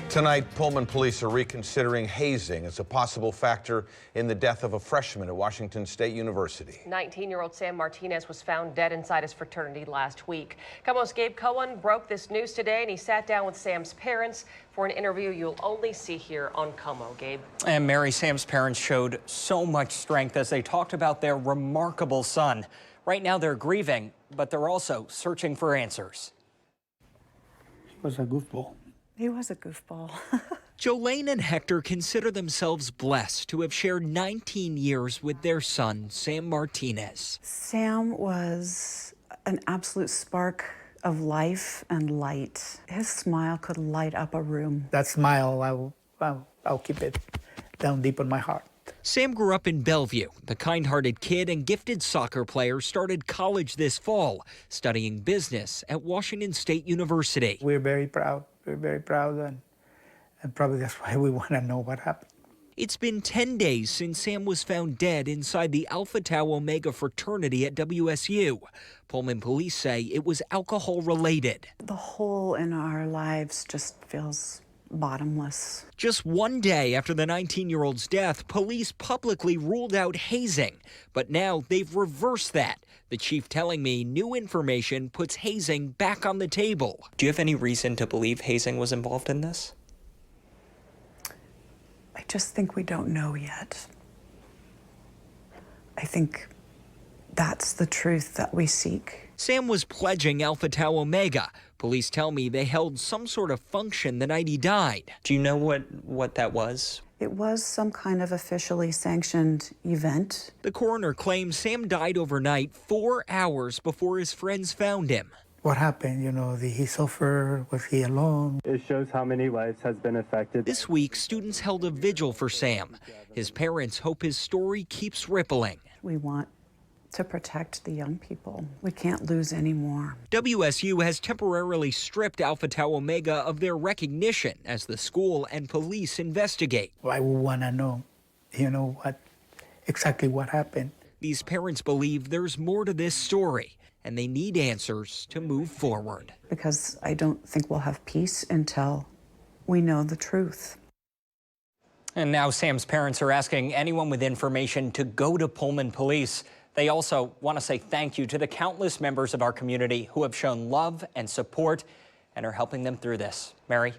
Tonight, Pullman police are reconsidering hazing as a possible factor in the death of a freshman at Washington State University. 19-year-old Sam Martinez was found dead inside his fraternity last week. KOMO's Gabe Cohen broke this news today, and he sat down with Sam's parents for an interview you'll only see here on KOMO. Gabe. And Mary, Sam's parents showed so much strength as they talked about their remarkable son. Right now they're grieving, but they're also searching for answers. He was a goofball. He was a goofball. Jolene and Hector consider themselves blessed to have shared 19 years with their son, Sam Martinez. Sam was an absolute spark of life and light. His smile could light up a room. That smile, I'll keep it down deep in my heart. Sam grew up in Bellevue. The kind-hearted kid and gifted soccer player started college this fall, studying business at Washington State University. We're very proud. We're very proud, and probably that's why we want to know what happened. It's been 10 days since Sam was found dead inside the Alpha Tau Omega fraternity at WSU. Pullman police say it was alcohol-related. The hole in our lives just feels bottomless. Just one day after the 19-year-old's death, police publicly ruled out hazing. But now they've reversed that. The chief telling me new information puts hazing back on the table. Do you have any reason to believe hazing was involved in this? I just think we don't know yet. I think that's the truth that we seek. Sam was pledging Alpha Tau Omega. Police tell me they held some sort of function the night he died. Do you know what that was? It was some kind of officially sanctioned event. The coroner claims Sam died overnight 4 hours before his friends found him. What happened? You know, did he suffer? Was he alone? It shows how many lives has been affected. This week, students held a vigil for Sam. His parents hope his story keeps rippling. We want to protect the young people. We can't lose any more. WSU has temporarily stripped Alpha Tau Omega of their recognition as the school and police investigate. I would want to know, exactly what happened. These parents believe there's more to this story, and they need answers to move forward. Because I don't think we'll have peace until we know the truth. And now Sam's parents are asking anyone with information to go to Pullman Police. They also want to say thank you to the countless members of our community who have shown love and support and are helping them through this. Mary?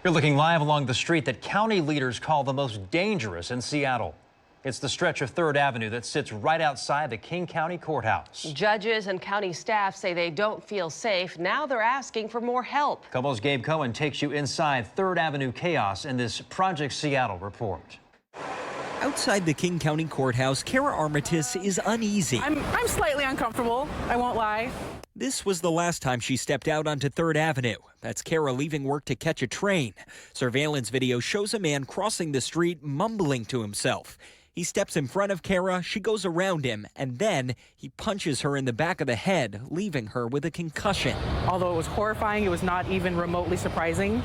You're looking live along the street that county leaders call the most dangerous in Seattle. It's the stretch of 3rd Avenue that sits right outside the King County Courthouse. Judges and county staff say they don't feel safe. Now they're asking for more help. KOMO's Gabe Cohen takes you inside 3rd Avenue chaos in this Project Seattle report. Outside the King County Courthouse, Kara Armitage is uneasy. I'm slightly uncomfortable, I won't lie. This was the last time she stepped out onto 3rd Avenue. That's Kara leaving work to catch a train. Surveillance video shows a man crossing the street mumbling to himself. He steps in front of Kara, she goes around him, and then he punches her in the back of the head, leaving her with a concussion. Although it was horrifying, it was not even remotely surprising.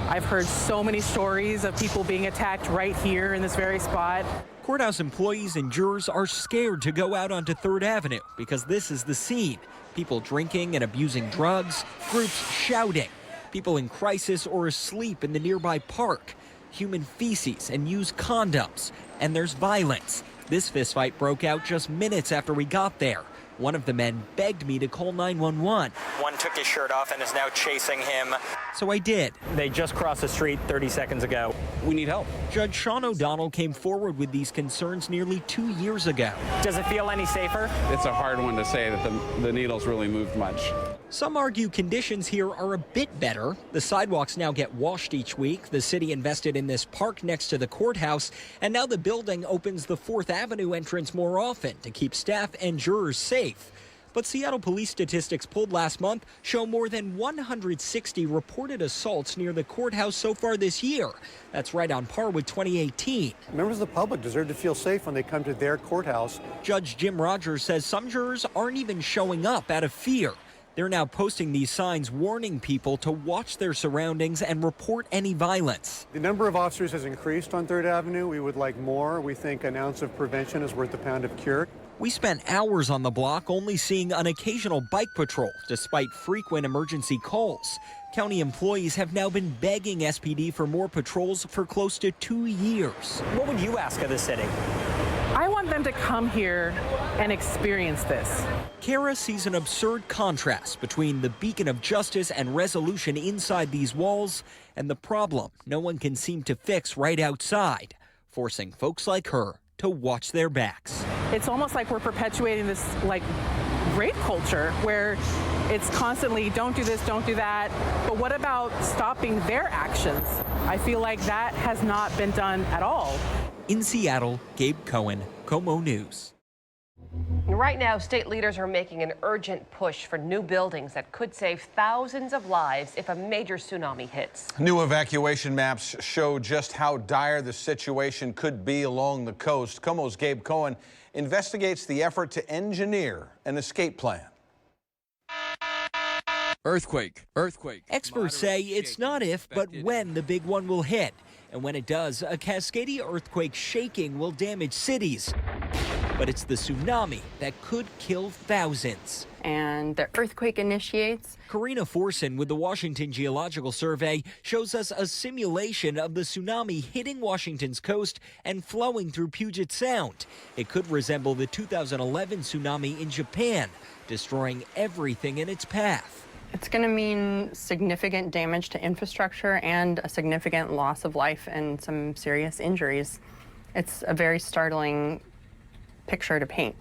I've heard so many stories of people being attacked right here in this very spot. Courthouse employees and jurors are scared to go out onto 3rd Avenue because this is the scene. People drinking and abusing drugs, groups shouting, people in crisis or asleep in the nearby park, human feces and used condoms, and there's violence. This fistfight broke out just minutes after we got there. One of the men begged me to call 911. One took his shirt off and is now chasing him. So I did. They just crossed the street 30 seconds ago. We need help. Judge Sean O'Donnell came forward with these concerns nearly 2 years ago. Does it feel any safer? It's a hard one to say that the needle's really moved much. Some argue conditions here are a bit better. The sidewalks now get washed each week. The city invested in this park next to the courthouse, and now the building opens the 4th Avenue entrance more often to keep staff and jurors safe. But Seattle police statistics pulled last month show more than 160 reported assaults near the courthouse so far this year. That's right on par with 2018. Members of the public deserve to feel safe when they come to their courthouse. Judge Jim Rogers says some jurors aren't even showing up out of fear. They're now posting these signs warning people to watch their surroundings and report any violence. The number of officers has increased on 3rd Avenue. We would like more. We think an ounce of prevention is worth a pound of cure. We spent hours on the block only seeing an occasional bike patrol despite frequent emergency calls. County employees have now been begging SPD for more patrols for close to 2 years. What would you ask of the city? I want them to come here and experience this. Kara sees an absurd contrast between the beacon of justice and resolution inside these walls and the problem no one can seem to fix right outside, forcing folks like her to watch their backs. It's almost like we're perpetuating this rape culture where it's constantly don't do this, don't do that. But what about stopping their actions? I feel like that has not been done at all. In Seattle, Gabe Cohen, KOMO News. Right now, state leaders are making an urgent push for new buildings that could save thousands of lives if a major tsunami hits. New evacuation maps show just how dire the situation could be along the coast. KOMO's Gabe Cohen investigates the effort to engineer an escape plan. Earthquake. Experts say it's not if, but when the big one will hit. And when it does, a Cascadia earthquake shaking will damage cities. But it's the tsunami that could kill thousands. And the earthquake initiates. Karina Forson with the Washington Geological Survey shows us a simulation of the tsunami hitting Washington's coast and flowing through Puget Sound. It could resemble the 2011 tsunami in Japan, destroying everything in its path. It's going to mean significant damage to infrastructure and a significant loss of life and some serious injuries. It's a very startling picture to paint.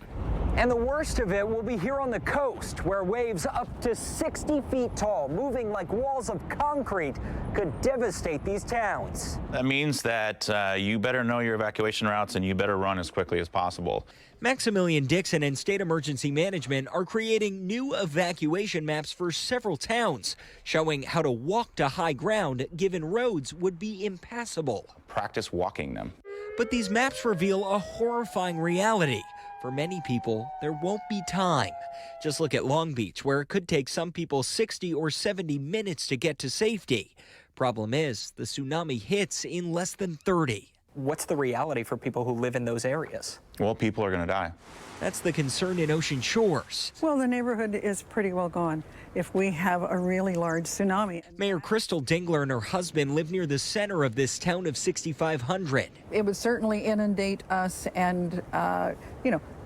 And the worst of it will be here on the coast, where waves up to 60 feet tall, moving like walls of concrete, could devastate these towns. That means that you better know your evacuation routes and you better run as quickly as possible. Maximilian Dixon and State Emergency Management are creating new evacuation maps for several towns, showing how to walk to high ground given roads would be impassable. Practice walking them. But these maps reveal a horrifying reality. For many people, there won't be time. Just look at Long Beach, where it could take some people 60 or 70 minutes to get to safety. Problem is, the tsunami hits in less than 30. What's the reality for people who live in those areas? Well, people are going to die. That's the concern in Ocean Shores. Well, the neighborhood is pretty well gone if we have a really large tsunami. Mayor Crystal Dingler and her husband live near the center of this town of 6,500. It would certainly inundate us and,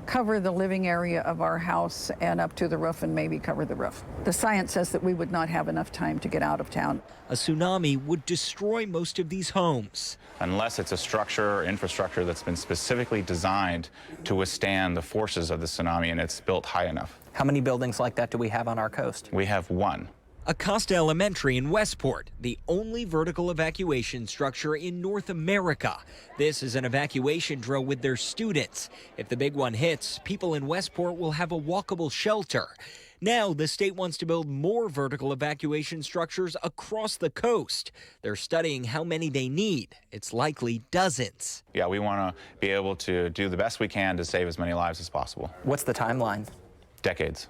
cover the living area of our house and up to the roof and maybe cover the roof. The science says that we would not have enough time to get out of town. A tsunami would destroy most of these homes. Unless it's a structure or infrastructure that's been specifically designed to withstand the forces of the tsunami and it's built high enough. How many buildings like that do we have on our coast? We have one. Acosta Elementary in Westport, the only vertical evacuation structure in North America. This is an evacuation drill with their students. If the big one hits, people in Westport will have a walkable shelter. Now, the state wants to build more vertical evacuation structures across the coast. They're studying how many they need. It's likely dozens. Yeah, we want to be able to do the best we can to save as many lives as possible. What's the timeline? Decades.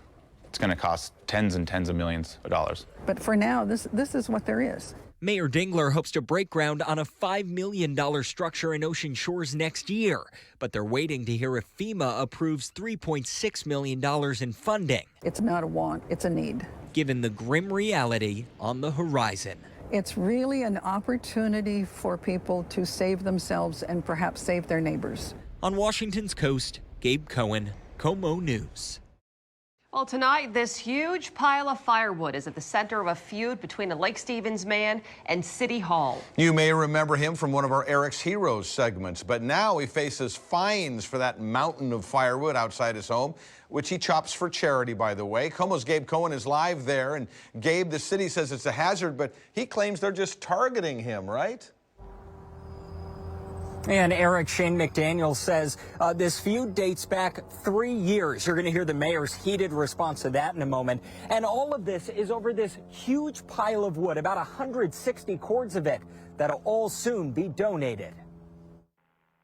It's going to cost tens and tens of millions of dollars. But for now, this is what there is. Mayor Dingler hopes to break ground on a $5 million structure in Ocean Shores next year, but they're waiting to hear if FEMA approves $3.6 million in funding. It's not a want, it's a need. Given the grim reality on the horizon. It's really an opportunity for people to save themselves and perhaps save their neighbors. On Washington's coast, Gabe Cohen, KOMO News. Well, tonight, this huge pile of firewood is at the center of a feud between a Lake Stevens man and City Hall. You may remember him from one of our Eric's Heroes segments, but now he faces fines for that mountain of firewood outside his home, which he chops for charity, by the way. KOMO's Gabe Cohen is live there, and Gabe, the city says it's a hazard, but he claims they're just targeting him, right? And Eric Shane McDaniel says this feud dates back 3 years. You're going to hear the mayor's heated response to that in a moment. And all of this is over this huge pile of wood, about 160 cords of it, that'll all soon be donated.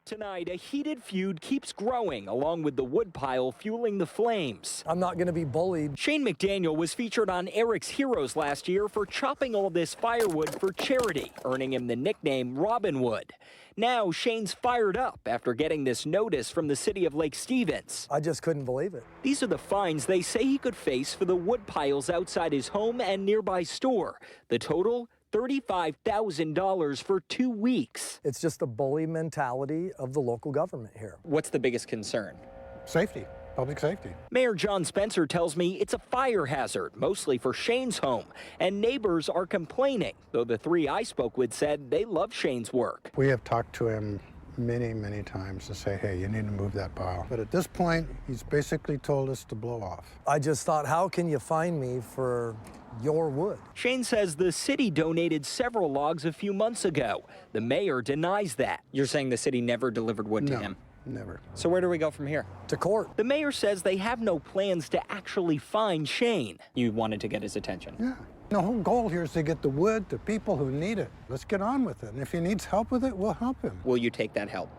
Tonight, a heated feud keeps growing, along with the woodpile fueling the flames. I'm not going to be bullied. Shane McDaniel was featured on Eric's Heroes last year for chopping all this firewood for charity, earning him the nickname Robin Wood. Now, Shane's fired up after getting this notice from the city of Lake Stevens. I just couldn't believe it. These are the fines they say he could face for the wood piles outside his home and nearby store. The total, $35,000 for 2 weeks. It's just the bully mentality of the local government here. What's the biggest concern? Safety, public safety. Mayor John Spencer tells me it's a fire hazard, mostly for Shane's home, and neighbors are complaining, though the 3 I spoke with said they love Shane's work. We have talked to him many times to say, hey, you need to move that pile. But at this point, he's basically told us to blow off. I just thought, how can you fine me for your wood? Shane says the city donated several logs a few months ago. The mayor denies that. You're saying the city never delivered wood to him? Never. So where do we go from here? To court. The mayor says they have no plans to actually fine Shane. You wanted to get his attention? Yeah. The whole goal here is to get the wood to people who need it. Let's get on with it. And if he needs help with it, we'll help him. Will you take that help?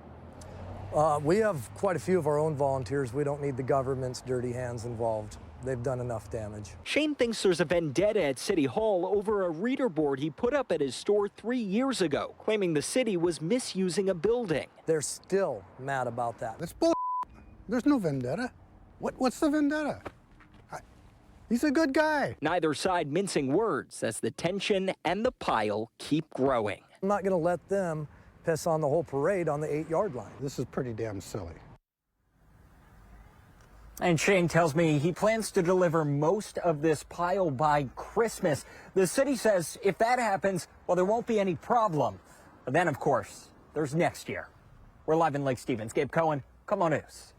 We have quite a few of our own volunteers. We don't need the government's dirty hands involved. They've done enough damage. Shane thinks there's a vendetta at City Hall over a reader board he put up at his store 3 years ago, claiming the city was misusing a building. They're still mad about that. That's bull. There's no vendetta. What's the vendetta? He's a good guy. Neither side mincing words as the tension and the pile keep growing. I'm not going to let them piss on the whole parade on the 8-yard line. This is pretty damn silly. And Shane tells me he plans to deliver most of this pile by Christmas. The city says if that happens, well, there won't be any problem. But then, of course, there's next year. We're live in Lake Stevens. Gabe Cohen, KOMO News.